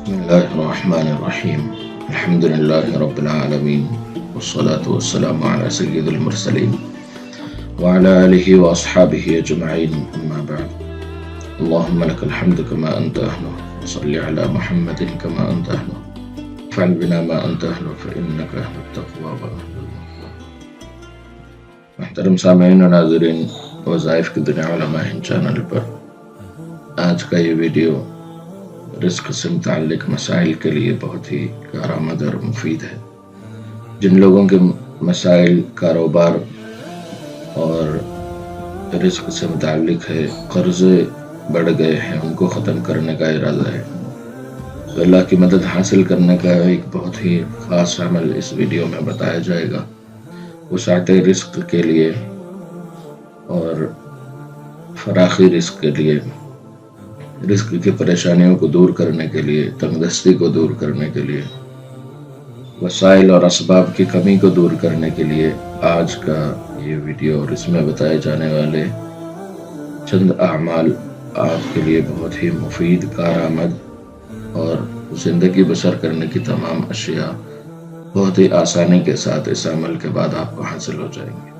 بسم الله الرحمن الرحيم الحمد لله رب العالمين والصلاة والسلام على سيد المرسلين وعلى آله وأصحابه أجمعين أما بعد اللهم لك الحمد كما أنت أهله وصل على محمد كما أنت أهله فعل بنا ما أنت أهله فإنك أهل التقوى وأهل المغفرة. محترم سامعین و ناظرین وظائف کی دنیا علماء ہند چینل پر آج کا یہ ویڈیو رزق سے متعلق مسائل کے لیے بہت ہی کارآمد اور مفید ہے۔ جن لوگوں کے مسائل کاروبار اور رزق سے متعلق ہے، قرضے بڑھ گئے ہیں، ان کو ختم کرنے کا ارادہ ہے، تو اللہ کی مدد حاصل کرنے کا ایک بہت ہی خاص عمل اس ویڈیو میں بتایا جائے گا۔ وسعت رزق کے لیے اور فراخی رزق کے لیے، رزق کی پریشانیوں کو دور کرنے کے لیے، تنگ دستی کو دور کرنے کے لیے، وسائل اور اسباب کی کمی کو دور کرنے کے لیے آج کا یہ ویڈیو اور اس میں بتائے جانے والے چند اعمال آپ کے لیے بہت ہی مفید، کارآمد اور زندگی بسر کرنے کی تمام اشیاء بہت ہی آسانی کے ساتھ اس عمل کے بعد آپ کو حاصل ہو جائیں گے۔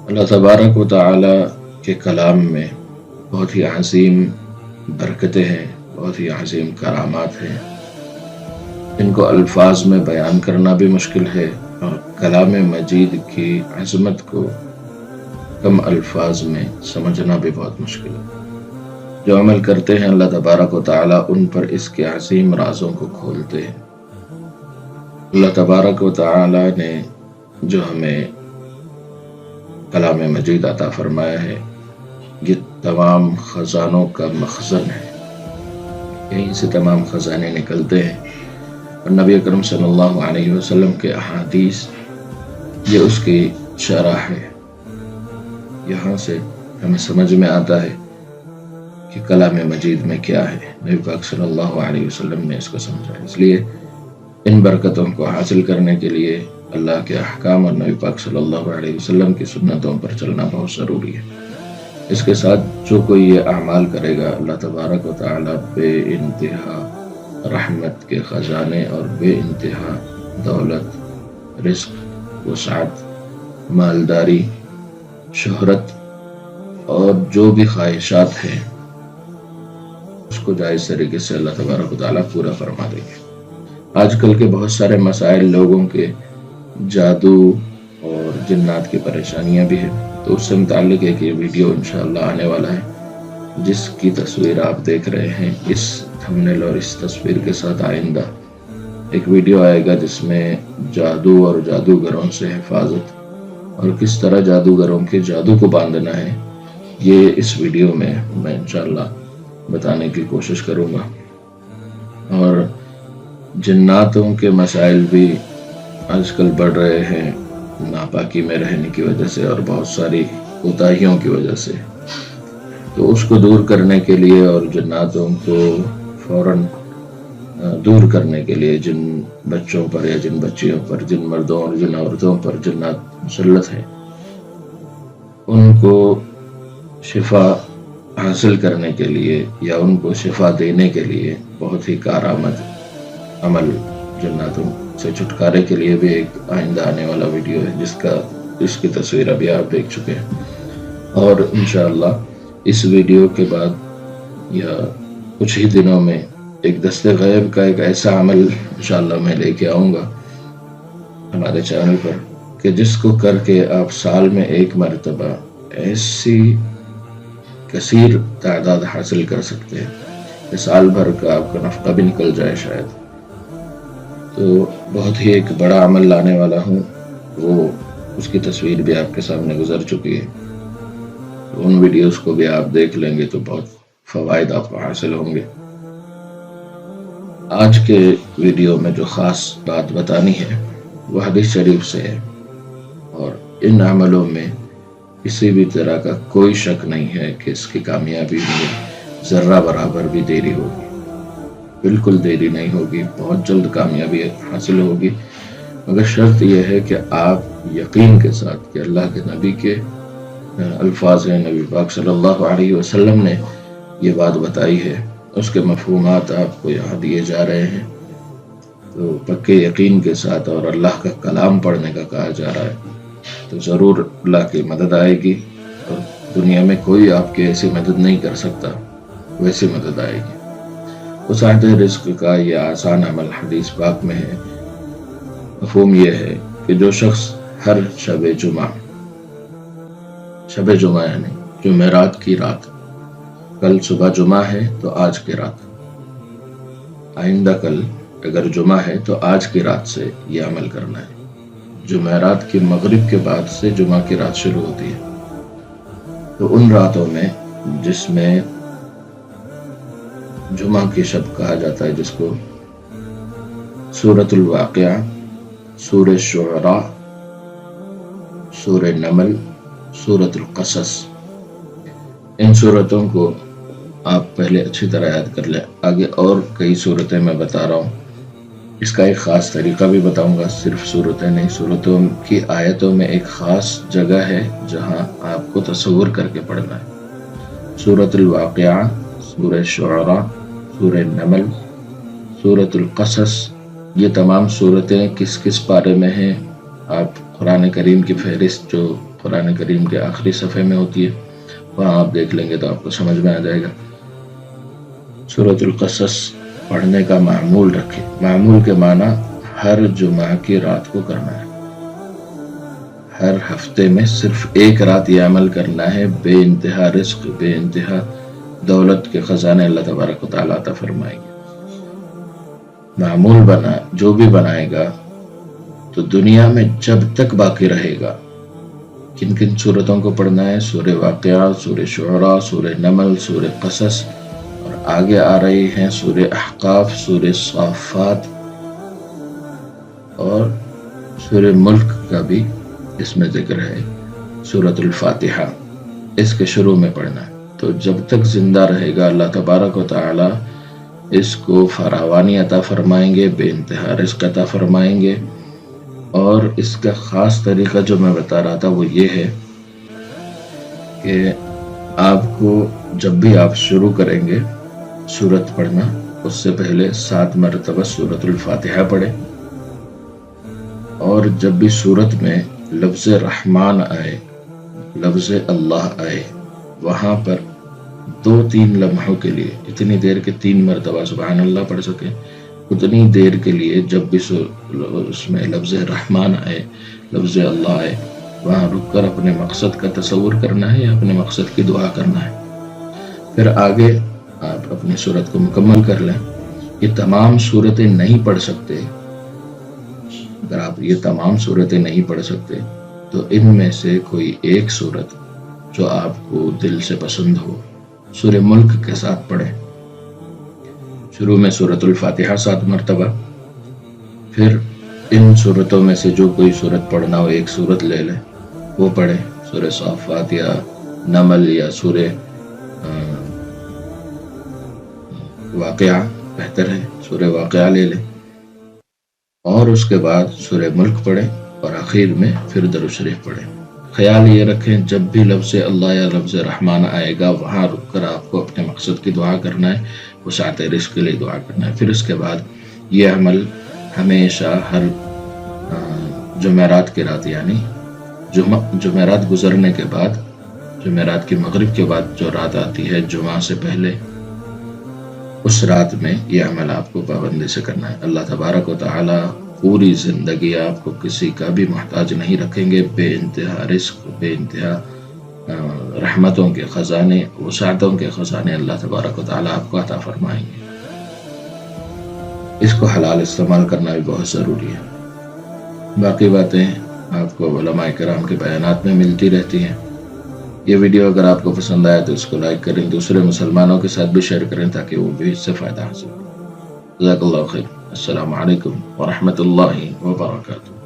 اللہ تبارک و تعالی کے کلام میں بہت ہی عظیم برکتیں ہیں، بہت ہی عظیم کرامات ہیں، ان کو الفاظ میں بیان کرنا بھی مشکل ہے اور کلام مجید کی عظمت کو کم الفاظ میں سمجھنا بھی بہت مشکل ہے۔ جو عمل کرتے ہیں اللہ تبارک و تعالی ان پر اس کے عظیم رازوں کو کھولتے ہیں۔ اللہ تبارک و تعالی نے جو ہمیں کلام مجید عطا فرمایا ہے، یہ تمام خزانوں کا مخزن ہے، یہیں سے تمام خزانے نکلتے ہیں، اور نبی اکرم صلی اللہ علیہ وسلم کے احادیث یہ اس کی شرح ہے۔ یہاں سے ہمیں سمجھ میں آتا ہے کہ کلام مجید میں کیا ہے، نبی پاک صلی اللہ علیہ وسلم نے اس کو سمجھا۔ اس لیے ان برکتوں کو حاصل کرنے کے لیے اللہ کے احکام اور نبی پاک صلی اللہ علیہ وسلم کی سنتوں پر چلنا بہت ضروری ہے۔ اس کے ساتھ جو کوئی یہ اعمال کرے گا، اللہ تبارک و تعالی بے انتہا رحمت کے خزانے اور بے انتہا دولت، رزق، وسعت، مالداری، شہرت اور جو بھی خواہشات ہیں اس کو جائز طریقے سے اللہ تبارک و تعالی پورا فرما دیں گے۔ آج کل کے بہت سارے مسائل لوگوں کے جادو اور جنات کی پریشانیاں بھی ہیں، تو اس سے متعلق ایک یہ ویڈیو انشاءاللہ آنے والا ہے، جس کی تصویر آپ دیکھ رہے ہیں۔ اس تھمبنیل اور اس تصویر کے ساتھ آئندہ ایک ویڈیو آئے گا جس میں جادو اور جادوگروں سے حفاظت اور کس طرح جادوگروں کے جادو کو باندھنا ہے، یہ اس ویڈیو میں انشاءاللہ بتانے کی کوشش کروں گا۔ اور جناتوں کے مسائل بھی آج کل بڑھ رہے ہیں، ناپاکی میں رہنے کی وجہ سے اور بہت ساری کوتاہیوں کی وجہ سے، تو اس کو دور کرنے کے لیے اور جناتوں کو فوراً دور کرنے کے لیے جن بچوں پر یا جن بچیوں پر، جن مردوں اور جن عورتوں پر جنات مسلط ہیں، ان کو شفا حاصل کرنے کے لیے یا ان کو شفا دینے کے لیے بہت ہی کارآمد عمل، جناتوں سے چھٹکارے کے لیے بھی ایک آئندہ آنے والا ویڈیو ہے، جس کی تصویر ابھی آپ دیکھ چکے ہیں۔ اور انشاءاللہ اس ویڈیو کے بعد یا کچھ ہی دنوں میں ایک دست غیب کا ایک ایسا عمل انشاءاللہ میں لے کے آؤں گا ہمارے چینل پر کہ جس کو کر کے آپ سال میں ایک مرتبہ ایسی کثیر تعداد حاصل کر سکتے ہیں کہ سال بھر کا آپ کا نفقہ بھی نکل جائے شاید۔ تو بہت ہی ایک بڑا عمل لانے والا ہوں، وہ اس کی تصویر بھی آپ کے سامنے گزر چکی ہے، تو ان ویڈیوز کو بھی آپ دیکھ لیں گے تو بہت فوائد آپ کو حاصل ہوں گے۔ آج کے ویڈیو میں جو خاص بات بتانی ہے وہ حدیث شریف سے ہے، اور ان عملوں میں کسی بھی طرح کا کوئی شک نہیں ہے کہ اس کی کامیابی میں ذرہ برابر بھی دیری ہوگی، بالکل دیری نہیں ہوگی، بہت جلد کامیابی حاصل ہوگی، مگر شرط یہ ہے کہ آپ یقین کے ساتھ کہ اللہ کے نبی کے الفاظ ہیں، نبی پاک صلی اللہ علیہ وسلم نے یہ بات بتائی ہے اس کے مفہومات آپ کو یہاں دیے جا رہے ہیں، تو پکے یقین کے ساتھ اور اللہ کا کلام پڑھنے کا کہا جا رہا ہے، تو ضرور اللہ کی مدد آئے گی، اور دنیا میں کوئی آپ کی ایسی مدد نہیں کر سکتا، ویسی مدد آئے گی۔ وسعت رزق کا یہ آسان عمل حدیث پاک میں ہے۔ مفہوم یہ ہے کہ جو شخص ہر شب جمعہ یعنی جمعرات کی رات، کل صبح جمعہ ہے تو آج کی رات، آئندہ کل اگر جمعہ ہے تو آج کی رات سے یہ عمل کرنا ہے۔ جمعرات کی مغرب کے بعد سے جمعہ کی رات شروع ہوتی ہے، تو ان راتوں میں جس میں جمعہ کی شب کہا جاتا ہے، جس کو سورۃ الواقعہ، سورہ شعراء، سورہ نمل، سورۃ القصص، ان سورتوں کو آپ پہلے اچھی طرح یاد کر لیں۔ آگے اور کئی سورتیں میں بتا رہا ہوں، اس کا ایک خاص طریقہ بھی بتاؤں گا، صرف سورتیں نہیں، سورتوں کی آیتوں میں ایک خاص جگہ ہے جہاں آپ کو تصور کر کے پڑھنا ہے۔ سورۃ الواقعہ، سورہ شعراء، سورہ نمل، سورۃ القصص، یہ تمام صورتیں کس کس پارے میں ہیں، آپ قرآن کریم کی فہرست جو قرآن کریم کے آخری صفحے میں ہوتی ہے وہاں آپ دیکھ لیں گے تو آپ کو سمجھ میں آ جائے گا۔ سورۃ القصص پڑھنے کا معمول رکھیں۔ معمول کے معنی ہر جمعہ کی رات کو کرنا ہے، ہر ہفتے میں صرف ایک رات یہ عمل کرنا ہے۔ بے انتہا رزق، بے انتہا دولت کے خزانے اللہ تبارک و تعالیٰ عطا فرمائیں گے۔ معمول جو بھی بنائے گا تو دنیا میں جب تک باقی رہے گا کن کن صورتوں کو پڑھنا ہے؟ سورہ واقعہ، سورہ شعراء، سورہ نمل، سورہ قصص، اور آگے آ رہی ہیں سورہ احقاف، سورہ صافات، اور سورہ ملک کا بھی اس میں ذکر ہے، سورۃ الفاتحہ، اس کے شروع میں پڑھنا ہے۔ تو جب تک زندہ رہے گا اللہ تبارک و تعالی اس کو فراوانی عطا فرمائیں گے، بے انتہا رزق عطا فرمائیں گے۔ اور اس کا خاص طریقہ جو میں بتا رہا تھا وہ یہ ہے کہ آپ کو جب بھی آپ شروع کریں گے سورت پڑھنا، اس سے پہلے 7 مرتبہ سورۃ الفاتحہ پڑھیں، اور جب بھی سورت میں لفظ رحمان آئے، لفظ اللہ آئے، وہاں پر 2-3 لمحوں کے لیے، اتنی دیر کے 3 مرتبہ سبحان اللہ پڑھ سکیں، اتنی دیر کے لیے جب بھی اس میں لفظ رحمان آئے، لفظ اللہ آئے، وہاں رک کر اپنے مقصد کا تصور کرنا ہے یا اپنے مقصد کی دعا کرنا ہے۔ پھر آگے آپ اپنی سورت کو مکمل کر لیں۔ یہ تمام سورتیں نہیں پڑھ سکتے، اگر آپ یہ تمام سورتیں نہیں پڑھ سکتے تو ان میں سے کوئی ایک سورت جو آپ کو دل سے پسند ہو سورہ ملک کے ساتھ پڑھیں۔ شروع میں سورۃ الفاتحہ 7 مرتبہ، پھر ان سورتوں میں سے جو کوئی سورت پڑھنا ہو ایک سورت لے لیں، وہ پڑھیں، سورہ صافات یا نمل یا سورہ واقعہ بہتر ہے، سورہ واقعہ لے لیں، اور اس کے بعد سورہ ملک پڑھیں، اور آخر میں پھر درود شریف پڑھیں۔ خیال یہ رکھیں جب بھی لفظ اللہ یا لفظ رحمان آئے گا وہاں رک کر آپ کو اپنے مقصد کی دعا کرنا ہے، وسعت رزق کے لیے دعا کرنا ہے۔ پھر اس کے بعد یہ عمل ہمیشہ ہر جمعرات کی رات، یعنی جمعرات گزرنے کے بعد، جمعرات کی مغرب کے بعد جو رات آتی ہے جمعہ سے پہلے، اس رات میں یہ عمل آپ کو پابندی سے کرنا ہے۔ اللہ تبارک و تعالی پوری زندگی آپ کو کسی کا بھی محتاج نہیں رکھیں گے۔ بے انتہا رزق، بے انتہا رحمتوں کے خزانے، وسعتوں کے خزانے اللہ تبارک و تعالی آپ کو عطا فرمائیں گے۔ اس کو حلال استعمال کرنا بھی بہت ضروری ہے۔ باقی باتیں آپ کو علماء کرام کے بیانات میں ملتی رہتی ہیں۔ یہ ویڈیو اگر آپ کو پسند آیا تو اس کو لائک کریں، دوسرے مسلمانوں کے ساتھ بھی شیئر کریں تاکہ وہ بھی اس سے فائدہ حاصل کریں۔ جزاک اللہ خیر۔ السلام علیکم ورحمۃ اللہ وبرکاتہ۔